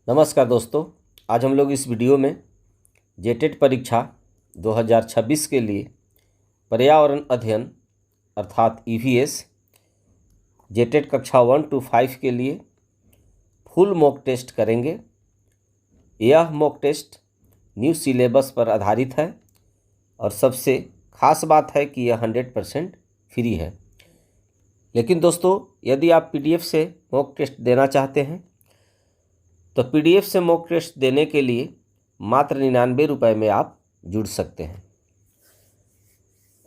नमस्कार दोस्तों, आज हम लोग इस वीडियो में जेटेट परीक्षा 2026 के लिए पर्यावरण अध्ययन अर्थात ईवीएस जेटेट कक्षा 1 to 5 के लिए फुल मॉक टेस्ट करेंगे। यह मॉक टेस्ट न्यू सिलेबस पर आधारित है और सबसे ख़ास बात है कि यह 100% फ्री है। लेकिन दोस्तों, यदि आप पीडीएफ से मॉक टेस्ट देना चाहते हैं तो पीडीएफ से मॉक टेस्ट देने के लिए मात्र 99 रुपये में आप जुड़ सकते हैं।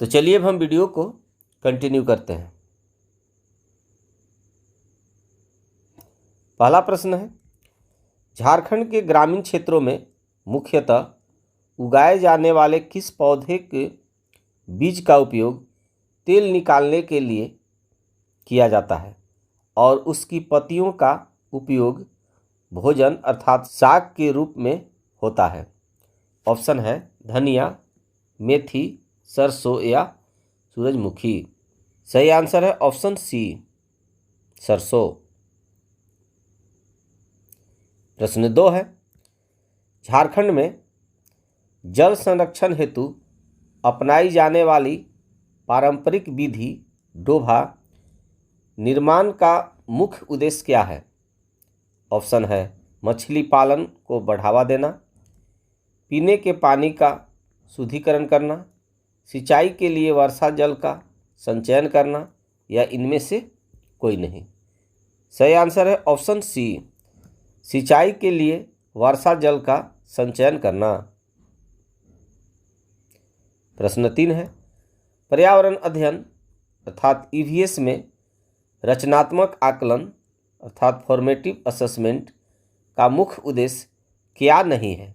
तो चलिए अब हम वीडियो को कंटिन्यू करते हैं। पहला प्रश्न है, झारखंड के ग्रामीण क्षेत्रों में मुख्यतः उगाए जाने वाले किस पौधे के बीज का उपयोग तेल निकालने के लिए किया जाता है और उसकी पत्तियों का उपयोग भोजन अर्थात साग के रूप में होता है? ऑप्शन है धनिया, मेथी, सरसों या सूरजमुखी। सही आंसर है ऑप्शन सी, सरसों। प्रश्न 2 है, झारखंड में जल संरक्षण हेतु अपनाई जाने वाली पारंपरिक विधि डोभा निर्माण का मुख्य उद्देश्य क्या है? ऑप्शन है मछली पालन को बढ़ावा देना, पीने के पानी का शुद्धिकरण करना, सिंचाई के लिए वर्षा जल का संचयन करना या इनमें से कोई नहीं। सही आंसर है ऑप्शन सी, सिंचाई के लिए वर्षा जल का संचयन करना। प्रश्न 3 है, पर्यावरण अध्ययन अर्थात ईवीएस में रचनात्मक आकलन अर्थात फॉर्मेटिव असेसमेंट का मुख्य उद्देश्य क्या नहीं है?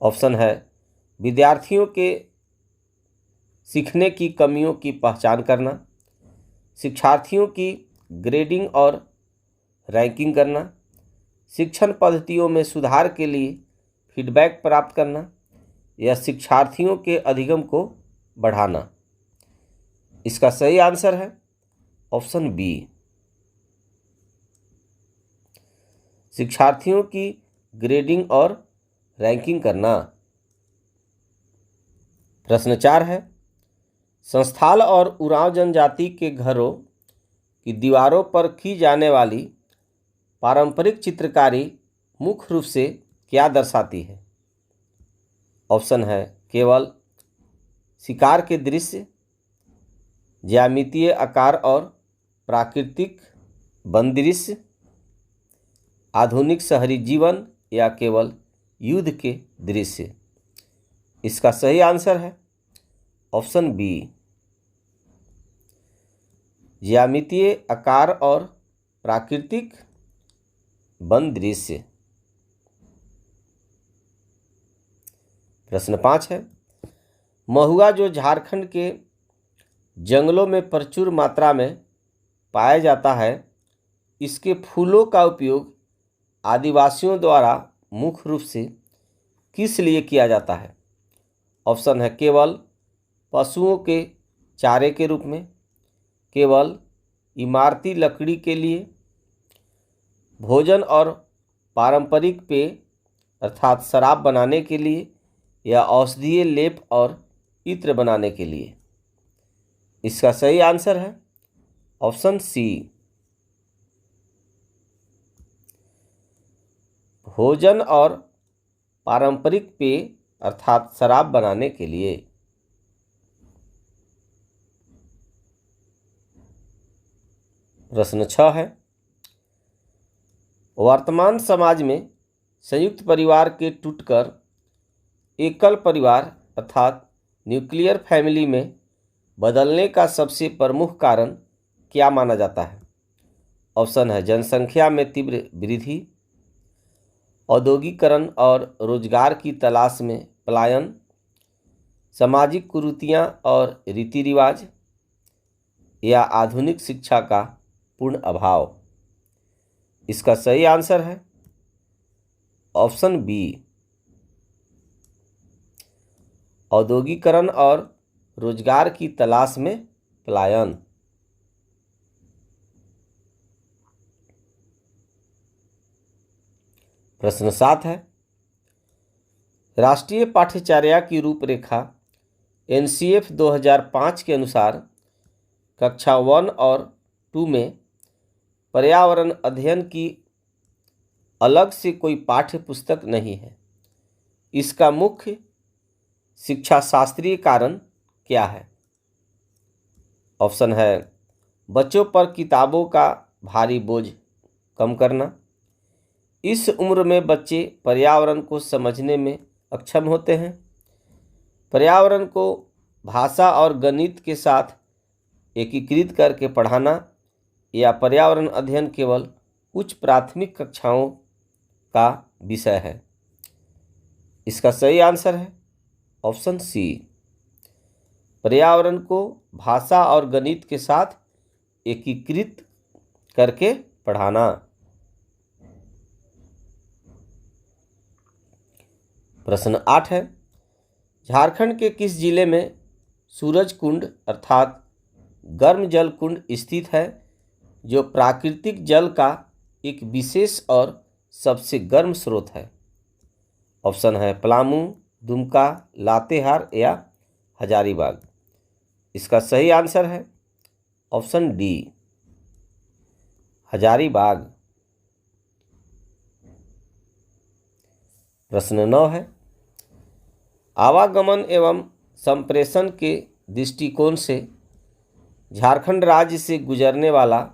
ऑप्शन है विद्यार्थियों के सीखने की कमियों की पहचान करना, शिक्षार्थियों की ग्रेडिंग और रैंकिंग करना, शिक्षण पद्धतियों में सुधार के लिए फीडबैक प्राप्त करना या शिक्षार्थियों के अधिगम को बढ़ाना। इसका सही आंसर है ऑप्शन बी, शिक्षार्थियों की ग्रेडिंग और रैंकिंग करना। प्रश्न 4 है, संस्थाल और उरांव जनजाति के घरों की दीवारों पर की जाने वाली पारंपरिक चित्रकारी मुख्य रूप से क्या दर्शाती है? ऑप्शन है केवल शिकार के दृश्य, ज्यामितीय आकार और प्राकृतिक वन दृश्य, आधुनिक शहरी जीवन या केवल युद्ध के दृश्य। इसका सही आंसर है ऑप्शन बी, ज्यामितीय आकार और प्राकृतिक वन दृश्य। प्रश्न 5 है, महुआ जो झारखंड के जंगलों में प्रचुर मात्रा में पाया जाता है, इसके फूलों का उपयोग आदिवासियों द्वारा मुख्य रूप से किस लिए किया जाता है? ऑप्शन है केवल पशुओं के चारे के रूप में, केवल इमारती लकड़ी के लिए, भोजन और पारंपरिक पेय अर्थात शराब बनाने के लिए या औषधीय लेप और इत्र बनाने के लिए। इसका सही आंसर है ऑप्शन सी, भोजन और पारंपरिक पेय अर्थात शराब बनाने के लिए। प्रश्न 6 है, वर्तमान समाज में संयुक्त परिवार के टूटकर एकल परिवार अर्थात न्यूक्लियर फैमिली में बदलने का सबसे प्रमुख कारण क्या माना जाता है? ऑप्शन है जनसंख्या में तीव्र वृद्धि, औद्योगिकरण और रोजगार की तलाश में पलायन, सामाजिक कुरीतियाँ और रीति रिवाज या आधुनिक शिक्षा का पूर्ण अभाव। इसका सही आंसर है ऑप्शन बी, औद्योगिकरण और रोजगार की तलाश में पलायन। प्रश्न 7 है, राष्ट्रीय पाठ्यचर्या की रूपरेखा NCF 2005 के अनुसार कक्षा 1 और 2 में पर्यावरण अध्ययन की अलग से कोई पाठ्य पुस्तक नहीं है। इसका मुख्य शिक्षा शास्त्रीय कारण क्या है? ऑप्शन है, बच्चों पर किताबों का भारी बोझ कम करना। इस उम्र में बच्चे पर्यावरण को समझने में अक्षम होते हैं। पर्यावरण को भाषा और गणित के साथ एकीकृत करके पढ़ाना, या पर्यावरण अध्ययन केवल उच्च प्राथमिक कक्षाओं का विषय है। इसका सही आंसर है ऑप्शन सी, पर्यावरण को भाषा और गणित के साथ एकीकृत करके पढ़ाना। प्रश्न 8 है, झारखंड के किस जिले में सूरज कुंड अर्थात गर्म जल कुंड स्थित है, जो प्राकृतिक जल का एक विशेष और सबसे गर्म स्रोत है? ऑप्शन है, पलामू, दुमका, लातेहार या हजारीबाग। इसका सही आंसर है ऑप्शन डी, हजारीबाग। प्रश्न 9 है, आवागमन एवं संप्रेषण के दृष्टिकोण से झारखंड राज्य से गुजरने वाला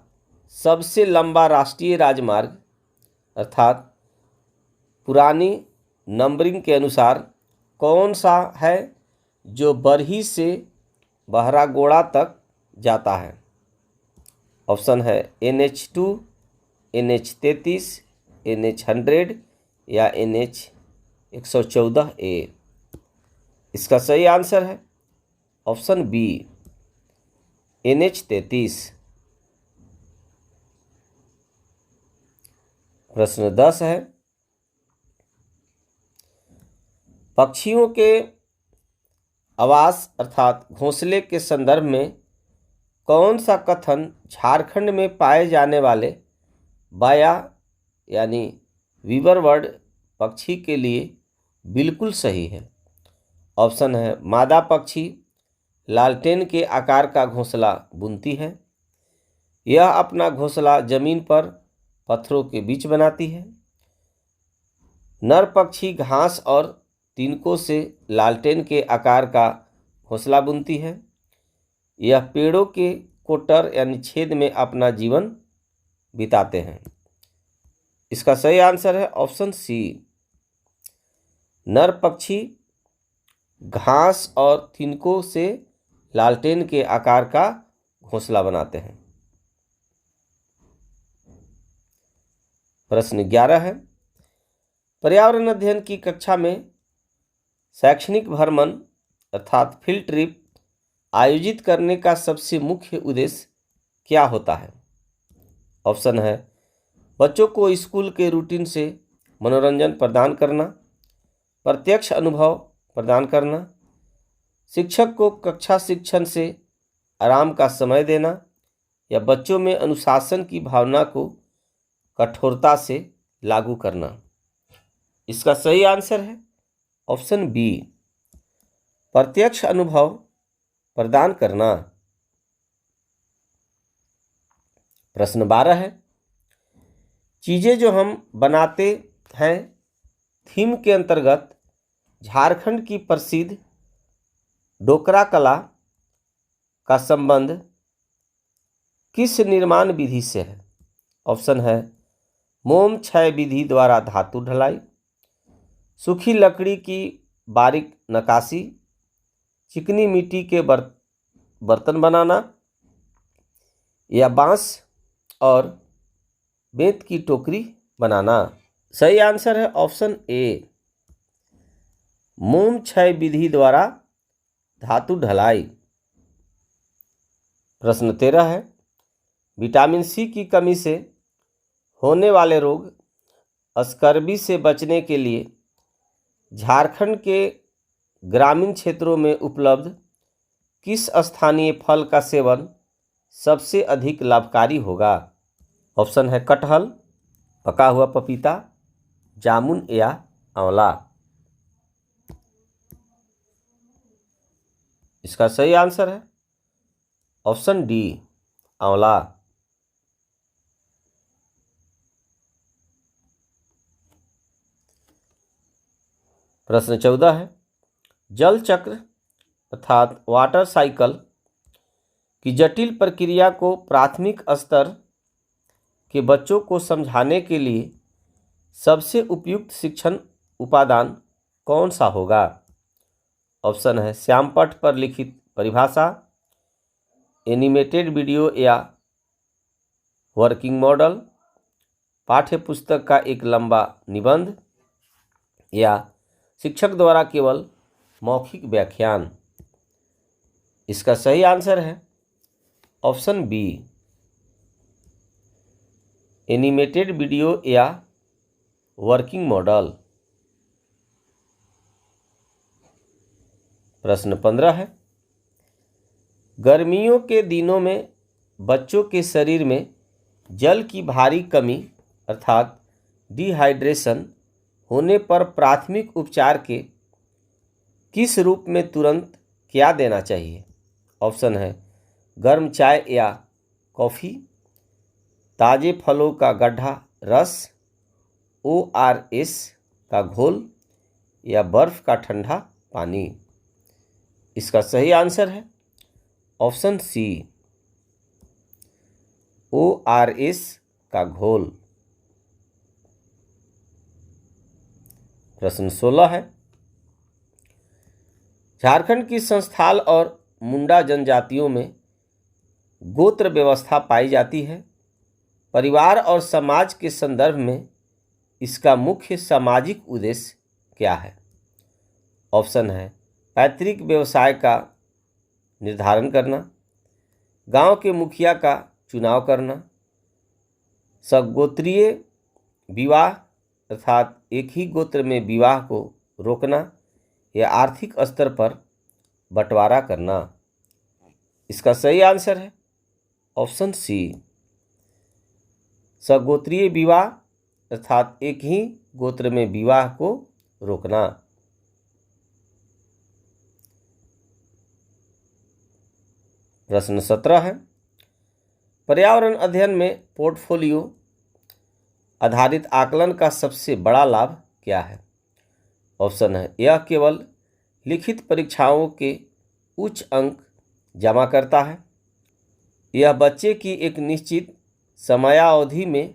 सबसे लंबा राष्ट्रीय राजमार्ग अर्थात पुरानी नंबरिंग के अनुसार कौन सा है, जो बरही से बहरागोड़ा तक जाता है? ऑप्शन है, NH2, NH33, NH100 या NH114A। इसका सही आंसर है ऑप्शन बी, NH33। प्रश्न 10 है, पक्षियों के आवास अर्थात घोंसले के संदर्भ में कौन सा कथन झारखंड में पाए जाने वाले बाया यानी वीवर बर्ड पक्षी के लिए बिल्कुल सही है? ऑप्शन है, मादा पक्षी लालटेन के आकार का घोंसला बुनती है। यह अपना घोंसला जमीन पर पत्थरों के बीच बनाती है। नर पक्षी घास और तिनकों से लालटेन के आकार का घोंसला बुनती है। यह पेड़ों के कोटर यानी छेद में अपना जीवन बिताते हैं। इसका सही आंसर है ऑप्शन सी, नर पक्षी घास और तिनकों से लालटेन के आकार का घोंसला बनाते हैं। प्रश्न 11 है, पर्यावरण अध्ययन की कक्षा में शैक्षणिक भ्रमण अर्थात फील्ड ट्रिप आयोजित करने का सबसे मुख्य उद्देश्य क्या होता है? ऑप्शन है, बच्चों को स्कूल के रूटीन से मनोरंजन प्रदान करना, प्रत्यक्ष अनुभव प्रदान करना, शिक्षक को कक्षा शिक्षण से आराम का समय देना, या बच्चों में अनुशासन की भावना को कठोरता से लागू करना। इसका सही आंसर है ऑप्शन बी, प्रत्यक्ष अनुभव प्रदान करना। प्रश्न 12 है, चीज़ें जो हम बनाते हैं थीम के अंतर्गत झारखंड की प्रसिद्ध डोकरा कला का संबंध किस निर्माण विधि से है? ऑप्शन है, मोम क्षय विधि द्वारा धातु ढलाई, सूखी लकड़ी की बारीक नक्काशी, चिकनी मिट्टी के बर्तन बनाना, या बांस और बेंत की टोकरी बनाना। सही आंसर है ऑप्शन ए, मोम क्षय विधि द्वारा धातु ढलाई। प्रश्न 13 है, विटामिन सी की कमी से होने वाले रोग स्कर्वी से बचने के लिए झारखंड के ग्रामीण क्षेत्रों में उपलब्ध किस स्थानीय फल का सेवन सबसे अधिक लाभकारी होगा? ऑप्शन है, कटहल, पका हुआ पपीता, जामुन या आंवला। इसका सही आंसर है ऑप्शन डी, आंवला। प्रश्न 14 है, जल चक्र अर्थात वाटर साइकिल की जटिल प्रक्रिया को प्राथमिक स्तर के बच्चों को समझाने के लिए सबसे उपयुक्त शिक्षण उपादान कौन सा होगा? ऑप्शन है श्यामपट्ट पर लिखित परिभाषा, एनिमेटेड वीडियो या वर्किंग मॉडल, पाठ्य पुस्तक का एक लंबा निबंध या शिक्षक द्वारा केवल मौखिक व्याख्यान। इसका सही आंसर है ऑप्शन बी, एनिमेटेड वीडियो या वर्किंग मॉडल। प्रश्न 15 है, गर्मियों के दिनों में बच्चों के शरीर में जल की भारी कमी अर्थात डिहाइड्रेशन होने पर प्राथमिक उपचार के किस रूप में तुरंत क्या देना चाहिए? ऑप्शन है गर्म चाय या कॉफ़ी, ताज़े फलों का गड्ढा रस, ORS का घोल या बर्फ़ का ठंडा पानी। इसका सही आंसर है ऑप्शन सी, ORS का घोल। प्रश्न 16 है, झारखंड की संथाल और मुंडा जनजातियों में गोत्र व्यवस्था पाई जाती है। परिवार और समाज के संदर्भ में इसका मुख्य सामाजिक उद्देश्य क्या है? ऑप्शन है पैतृक व्यवसाय का निर्धारण करना, गांव के मुखिया का चुनाव करना, सगोत्रीय विवाह अर्थात एक ही गोत्र में विवाह को रोकना या आर्थिक स्तर पर बंटवारा करना। इसका सही आंसर है ऑप्शन सी, सगोत्रीय विवाह अर्थात एक ही गोत्र में विवाह को रोकना। प्रश्न 17 है, पर्यावरण अध्ययन में पोर्टफोलियो आधारित आकलन का सबसे बड़ा लाभ क्या है? ऑप्शन है यह केवल लिखित परीक्षाओं के उच्च अंक जमा करता है, यह बच्चे की एक निश्चित समयावधि में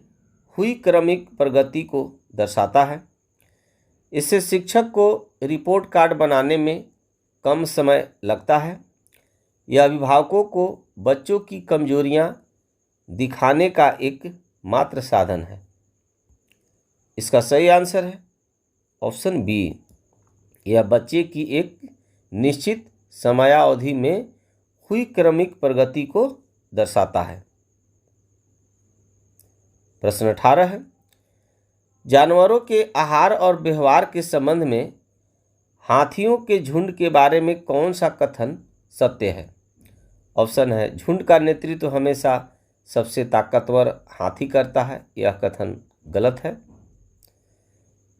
हुई क्रमिक प्रगति को दर्शाता है, इससे शिक्षक को रिपोर्ट कार्ड बनाने में कम समय लगता है, यह अभिभावकों को बच्चों की कमजोरियां दिखाने का एक मात्र साधन है। इसका सही आंसर है ऑप्शन बी, यह बच्चे की एक निश्चित समयावधि में हुई क्रमिक प्रगति को दर्शाता है। प्रश्न 18 है, जानवरों के आहार और व्यवहार के संबंध में हाथियों के झुंड के बारे में कौन सा कथन सत्य है? ऑप्शन है झुंड का नेतृत्व हमेशा सबसे ताकतवर हाथी करता है, यह कथन गलत है।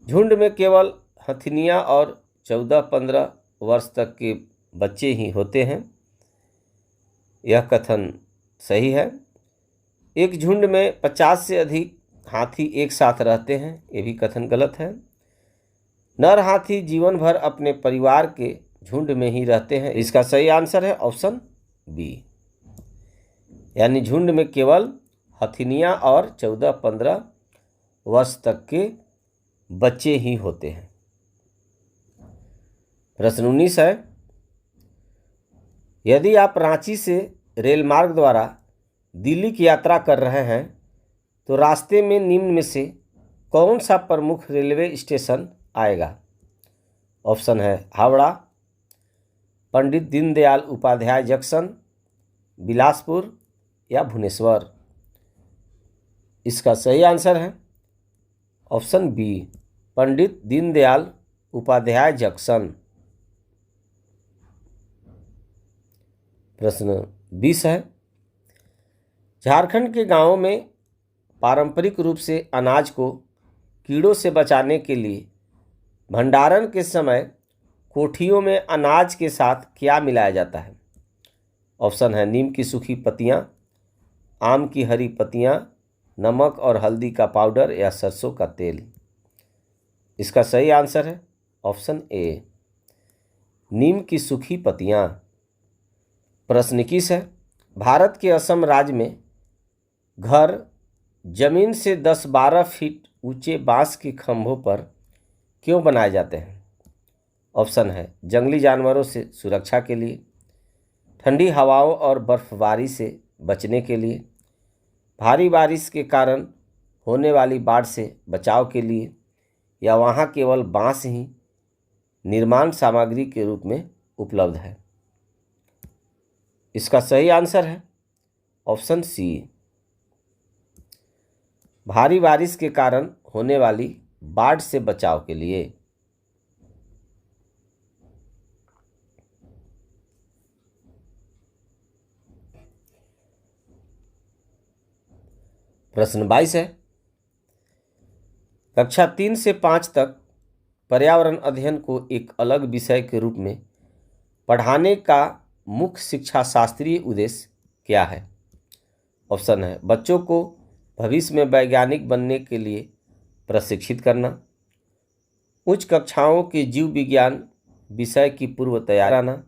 झुंड में केवल हथिनियाँ और 14-15 वर्ष तक के बच्चे ही होते हैं, यह कथन सही है। एक झुंड में 50 से अधिक हाथी एक साथ रहते हैं, ये भी कथन गलत है। नर हाथी जीवन भर अपने परिवार के झुंड में ही रहते हैं, इसका सही आंसर है ऑप्शन बी, यानी झुंड में केवल हथिनियाँ और 14-15 वर्ष तक के बच्चे ही होते हैं। प्रश्न 19 है, यदि आप रांची से रेल मार्ग द्वारा दिल्ली की यात्रा कर रहे हैं तो रास्ते में निम्न में से कौन सा प्रमुख रेलवे स्टेशन आएगा? ऑप्शन है हावड़ा, पंडित दीनदयाल उपाध्याय जंक्शन, बिलासपुर या भुवनेश्वर। इसका सही आंसर है option B, Pandit Deendayal Upadhyay junction. प्रश्न 20 है, झारखंड के गांवों में पारंपरिक रूप से अनाज को कीड़ों से बचाने के लिए भंडारण के समय कोठियों में अनाज के साथ क्या मिलाया जाता है? ऑप्शन है नीम की सूखी पत्तियां, आम की हरी पत्तियां, नमक और हल्दी का पाउडर या सरसों का तेल। इसका सही आंसर है ऑप्शन ए, नीम की सूखी पत्तियां। प्रश्न 21 है, भारत के असम राज्य में घर जमीन से 10-12 फीट ऊंचे बांस के खंभों पर क्यों बनाए जाते हैं? ऑप्शन है जंगली जानवरों से सुरक्षा के लिए, ठंडी हवाओं और बर्फबारी से बचने के लिए, भारी बारिश के कारण होने वाली बाढ़ से बचाव के लिए, या वहाँ केवल बांस ही निर्माण सामग्री के रूप में उपलब्ध है। इसका सही आंसर है ऑप्शन सी, भारी बारिश के कारण होने वाली बाढ़ से बचाव के लिए। प्रश्न 22 है, कक्षा 3 से 5 तक पर्यावरण अध्ययन को एक अलग विषय के रूप में पढ़ाने का मुख्य शिक्षा शास्त्रीय उद्देश्य क्या है? ऑप्शन है बच्चों को भविष्य में वैज्ञानिक बनने के लिए प्रशिक्षित करना, उच्च कक्षाओं के जीव विज्ञान विषय की पूर्व तैयारी कराना,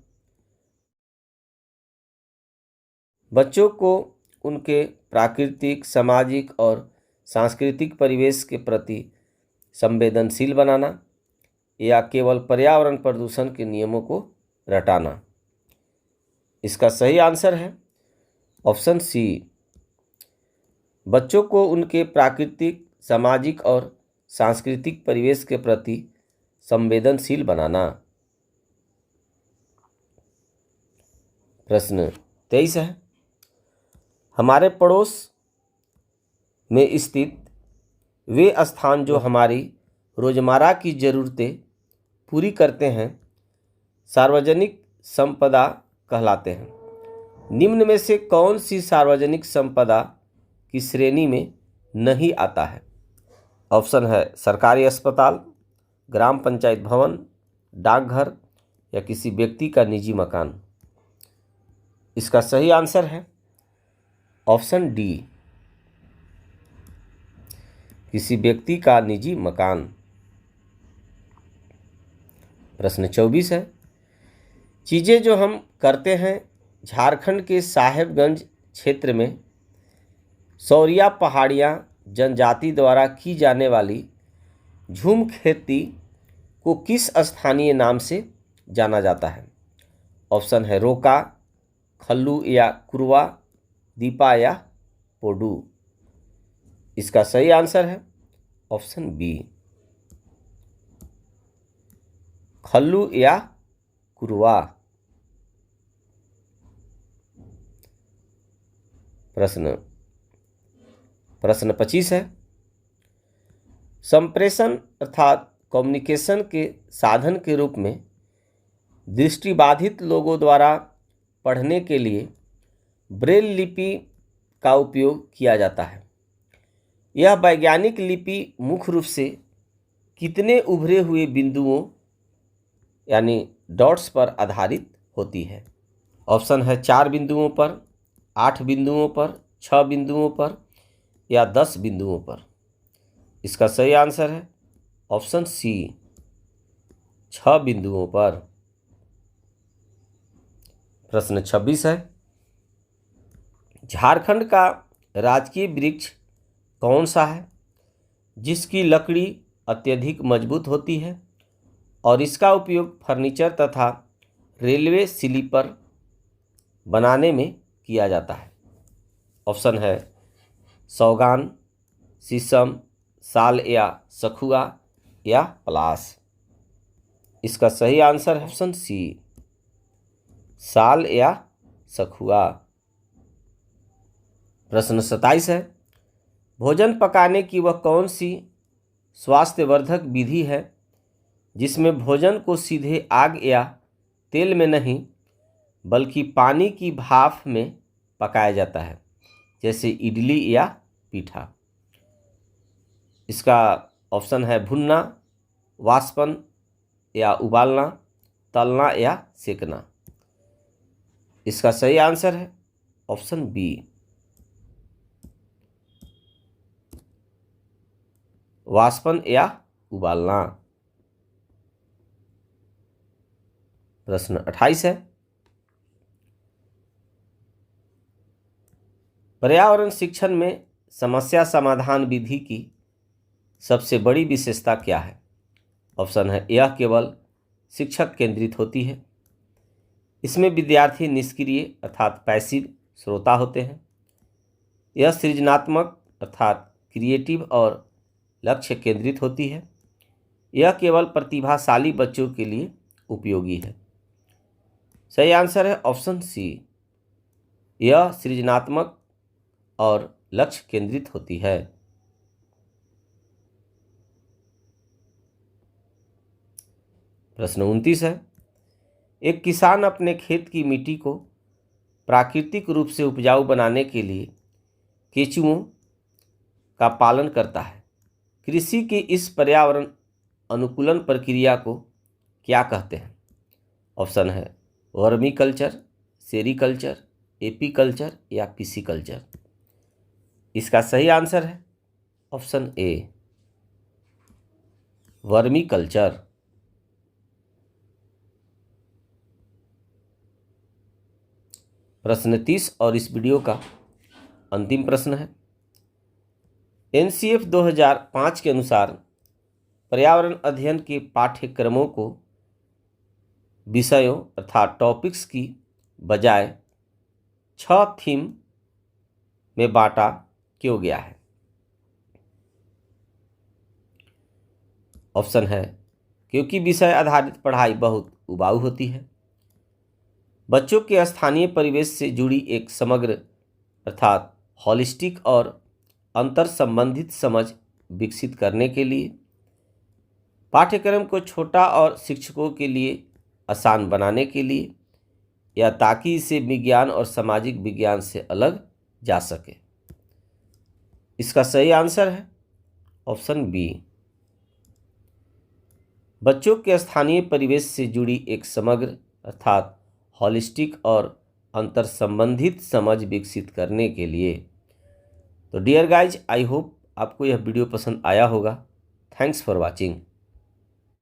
बच्चों को उनके प्राकृतिक, सामाजिक और सांस्कृतिक परिवेश के प्रति संवेदनशील बनाना, या केवल पर्यावरण प्रदूषण के नियमों को रटाना। इसका सही आंसर है ऑप्शन सी, बच्चों को उनके प्राकृतिक, सामाजिक और सांस्कृतिक परिवेश के प्रति संवेदनशील बनाना। प्रश्न 23 है, हमारे पड़ोस में स्थित वे स्थान जो हमारी रोजमर्रा की ज़रूरतें पूरी करते हैं सार्वजनिक संपदा कहलाते हैं। निम्न में से कौन सी सार्वजनिक संपदा की श्रेणी में नहीं आता है? ऑप्शन है सरकारी अस्पताल, ग्राम पंचायत भवन, डाकघर या किसी व्यक्ति का निजी मकान। इसका सही आंसर है ऑप्शन डी, किसी व्यक्ति का निजी मकान। प्रश्न 24 है, चीज़ें जो हम करते हैं झारखंड के साहेबगंज क्षेत्र में सौरिया पहाड़ियाँ जनजाति द्वारा की जाने वाली झूम खेती को किस स्थानीय नाम से जाना जाता है? ऑप्शन है रोका, खल्लू या कुरवा, दीपा या पोडू। इसका सही आंसर है ऑप्शन बी, खल्लू या कुरवा। प्रश्न 25 है, संप्रेषण अर्थात कम्युनिकेशन के साधन के रूप में दृष्टिबाधित लोगों द्वारा पढ़ने के लिए ब्रेल लिपि का उपयोग किया जाता है। यह वैज्ञानिक लिपि मुख्य रूप से कितने उभरे हुए बिंदुओं यानी डॉट्स पर आधारित होती है? ऑप्शन है 4 बिंदुओं पर, 8 बिंदुओं पर, 6 बिंदुओं पर या 10 बिंदुओं पर। इसका सही आंसर है ऑप्शन सी, 6 बिंदुओं पर। प्रश्न 26 है, झारखंड का राजकीय वृक्ष कौन सा है जिसकी लकड़ी अत्यधिक मजबूत होती है और इसका उपयोग फर्नीचर तथा रेलवे स्लीपर बनाने में किया जाता है? ऑप्शन है सौगान, शीशम, साल या सखुआ या पलास। इसका सही आंसर है ऑप्शन सी, साल या सखुआ। प्रश्न 27 है, भोजन पकाने की वह कौन सी स्वास्थ्यवर्धक विधि है जिसमें भोजन को सीधे आग या तेल में नहीं बल्कि पानी की भाप में पकाया जाता है, जैसे इडली या पीठा? इसका ऑप्शन है भुनना, वाष्पन या उबालना, तलना या सेकना। इसका सही आंसर है ऑप्शन बी, वाष्पन या उबालना। प्रश्न 28 है, पर्यावरण शिक्षण में समस्या समाधान विधि की सबसे बड़ी विशेषता क्या है? ऑप्शन है यह केवल शिक्षक केंद्रित होती है, इसमें विद्यार्थी निष्क्रिय अर्थात पैसिव श्रोता होते हैं, यह सृजनात्मक अर्थात क्रिएटिव और लक्ष्य केंद्रित होती है, यह केवल प्रतिभाशाली बच्चों के लिए उपयोगी है। सही आंसर है ऑप्शन सी, यह सृजनात्मक और लक्ष्य केंद्रित होती है। प्रश्न 29 है, एक किसान अपने खेत की मिट्टी को प्राकृतिक रूप से उपजाऊ बनाने के लिए केंचुओं का पालन करता है। कृषि की इस पर्यावरण अनुकूलन प्रक्रिया को क्या कहते हैं? ऑप्शन है वर्मी कल्चर, सेरीकल्चर, एपीकल्चर या पिसीकल्चर। इसका सही आंसर है ऑप्शन ए, वर्मी कल्चर। प्रश्न 30 और इस वीडियो का अंतिम प्रश्न है, एनसीएफ 2005 के अनुसार पर्यावरण अध्ययन के पाठ्यक्रमों को विषयों अर्थात टॉपिक्स की बजाय 6 थीम में बांटा क्यों गया है? ऑप्शन है क्योंकि विषय आधारित पढ़ाई बहुत उबाऊ होती है, बच्चों के स्थानीय परिवेश से जुड़ी एक समग्र अर्थात हॉलिस्टिक और अंतर संबंधित समझ विकसित करने के लिए, पाठ्यक्रम को छोटा और शिक्षकों के लिए आसान बनाने के लिए, या ताकि इसे विज्ञान और सामाजिक विज्ञान से अलग जा सके। इसका सही आंसर है ऑप्शन बी, बच्चों के स्थानीय परिवेश से जुड़ी एक समग्र अर्थात हॉलिस्टिक और अंतर संबंधित समझ विकसित करने के लिए। तो डियर गाइज, आई होप आपको यह वीडियो पसंद आया होगा। Thanks for watching.